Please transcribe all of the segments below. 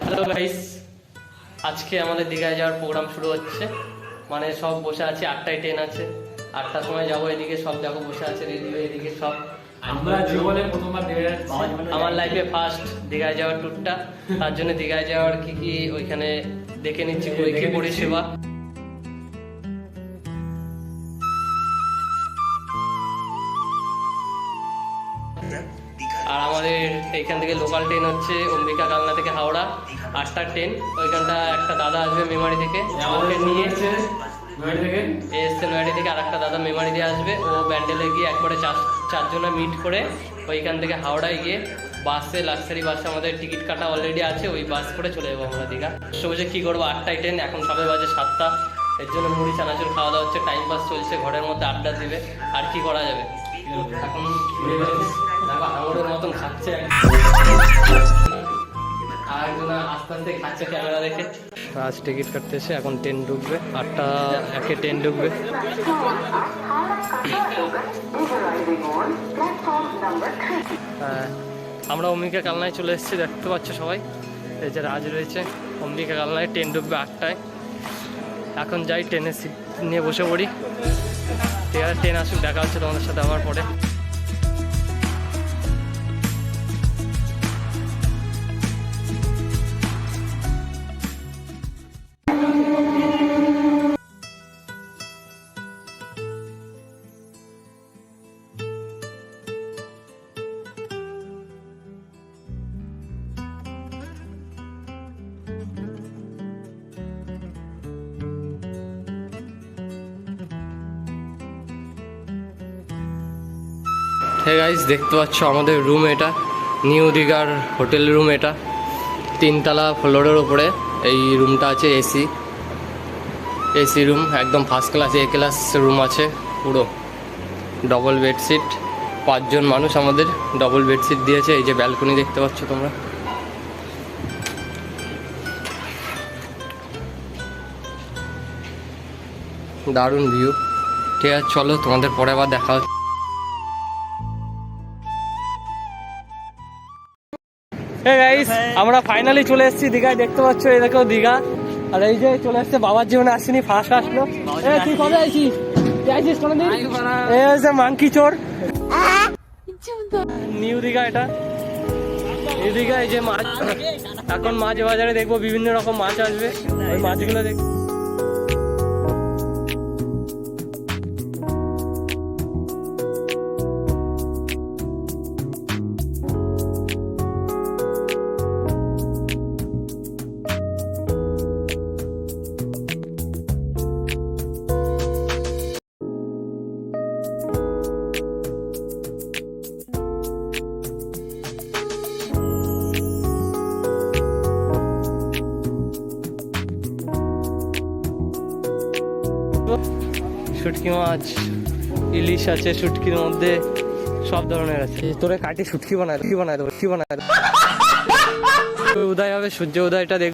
Hello guys, আজকে আমাদের দীঘায় যাওয়ার প্রোগ্রাম শুরু হচ্ছে। মানে সব বসে আছে, 8টায় ট্রেন আছে, 8টার সময় যাবো। এদিকে সব দেখো বসে আছে রেডি হয়ে, এদিকে সব। আমরা জীবনে প্রথমবার দীঘায় যাচ্ছি, আমার লাইফে ফার্স্ট দীঘায় যাওয়ার ট্যুরটা। তার জন্য দীঘায় যাওয়ার কি কি ওইখানে দেখে নিচ্ছি, কি পরিষেবা। আর আমাদের এইখান থেকে লোকাল ট্রেন হচ্ছে অম্বিকা কালনা থেকে হাওড়া, 8টার ট্রেন। ওইখানটা একটা দাদা আসবে মেমারি থেকে, ওকে নিয়ে এসছে নয়ডা থেকে। আর একটা দাদা মেমারি দিয়ে আসবে, ও ব্যান্ডেলে গিয়ে একবারে চারজনে মিট করে ওইখান থেকে হাওড়ায় গিয়ে বাসে, লাক্সারি বাসে আমাদের টিকিট কাটা অলরেডি আছে, ওই বাস করে চলে যাবো আমরা দীঘা। বসে কী করবো, 8টায় ট্রেন, এখন সবে বাজে 7টা। এর জন্য মুড়ি চানাচুর খাওয়া দাওয়া হচ্ছে, টাইম পাস চলছে, ঘরের মধ্যে আড্ডা দিবে, আর কি করা যাবে। এখন হাঙরের মতন খাচ্ছে, আর একজন আস্তে আস্তে খাচ্ছে ক্যামেরা দেখে। আজ টিকিট কাটতে এসে এখন ট্রেন ঢুকবে, 8টা 1-এ ট্রেন ঢুকবে। আমরা অম্বিকা কালনায় চলে এসেছি, দেখতে পাচ্ছ সবাই। এই যে রাজ রয়েছে, অম্বিকা কালনায় ট্রেন ঢুকবে 8টায়। এখন যাই, ট্রেনের সিট নিয়ে বসে পড়ি। ঠিক আছে, ট্রেন আসুক, দেখা হচ্ছে তোমাদের সাথে আবার পরে। হ্যাঁ গাইস, দেখতে পাচ্ছ আমাদের রুম, এটা নিউ দীঘার হোটেল রুম। এটা 3তলা ফ্লোরের উপরে এই রুমটা আছে। এসি রুম, একদম ফার্স্ট ক্লাস, এ ক্লাস রুম আছে পুরো। ডবল বেডশিট, 5জন মানুষ আমাদের ডবল বেডশিট দিয়েছে। এই যে ব্যালকনি দেখতে পাচ্ছ তোমরা, দারুণ ভিউ। ঠিক আছে, চলো তোমাদের পরে আবার দেখা হচ্ছে। গাইস, আমরা ফাইনালি চলে এসেছি দীঘায়, দেখতে পাচ্ছ। এই দেখো দীঘা, আর এই যে চলে এসছে। বাবার জীবনে আসিনি, ফার্স্ট আসলো। তুই কবে আইছিস? কোনোদিন? এই হচ্ছে মাংকি চোর, নিউ দীঘা। এটা নিউ দীঘা। এই যে মাছ, এখন মাছ বাজারে দেখবো বিভিন্ন রকম মাছ আসবে, ওই মাছগুলো দেখবো। শুটকি মাছ, ইলিশ আছে শুটকির মধ্যে, সব ধরনের আছে। তোরে কাটি শুটকি বানায় উদয় হবে, সূর্য উদয়টা দেখ।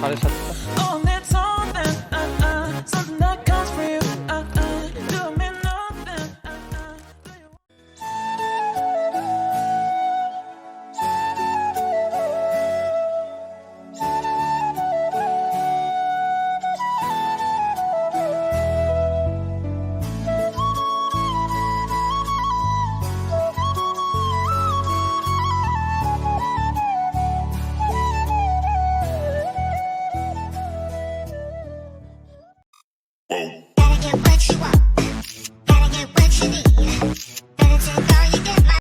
7:30। Only something, something that comes for you. Do me nothing. Do you Gotta get what you want. Gotta get what you need. Better take all you get, my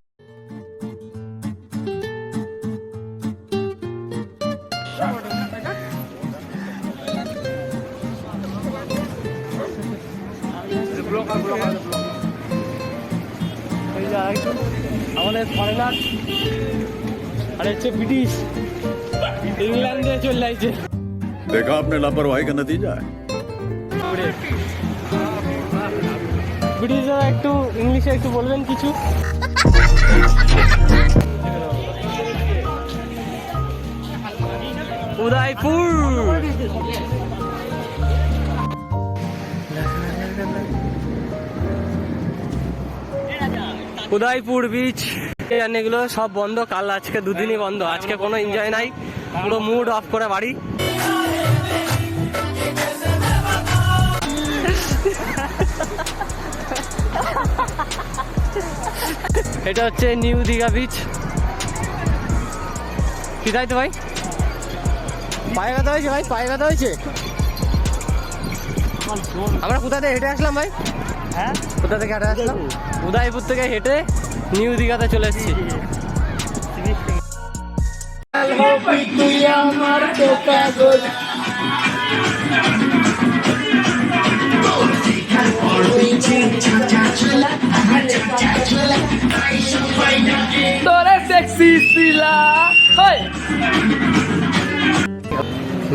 আমাদের ফরেনার আর হচ্ছে ব্রিটিশ ইংল্যান্ডে চলে আসছে। देखा आपने लापरवाही का नतीजा है। ব্রিটিশরা একটু ইংলিশে একটু বলবেন কিছু। উদয়পুর উদয়পুর বিচ এগুলো সব বন্ধ, কাল আজকে দুদিনই বন্ধ। আজকে কোনো এনজয় নাই, পুরো মুড অফ করে বাড়ি। এটা হচ্ছে নিউ দীঘা বিচ। কি তাই তো ভাই, পায়ে ব্যথা হয়েছে ভাই, পায়ে ব্যথা হয়েছে। আমরা কোথা থেকে হেঁটে আসলাম ভাই? হ্যাঁ, কোথা থেকে হেঁটে আসলাম? উদয়পুর থেকে হেঁটে নিউ দীঘাতে চলে এসেছি।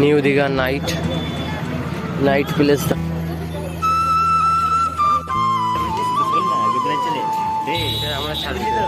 New Digha night place. আমরা ছাড়ছি তো।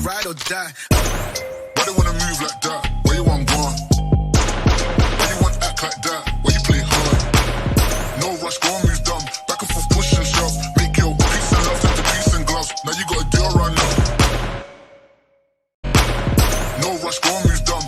ride or die. Why they wanna move like that? Where you want gone? Why you want act like that? Why you play hard? No rush, go and move dumb. Back and forth, push and shove. Make your peace and love into peace and gloves. Now you gotta deal right now. No rush, go and move dumb.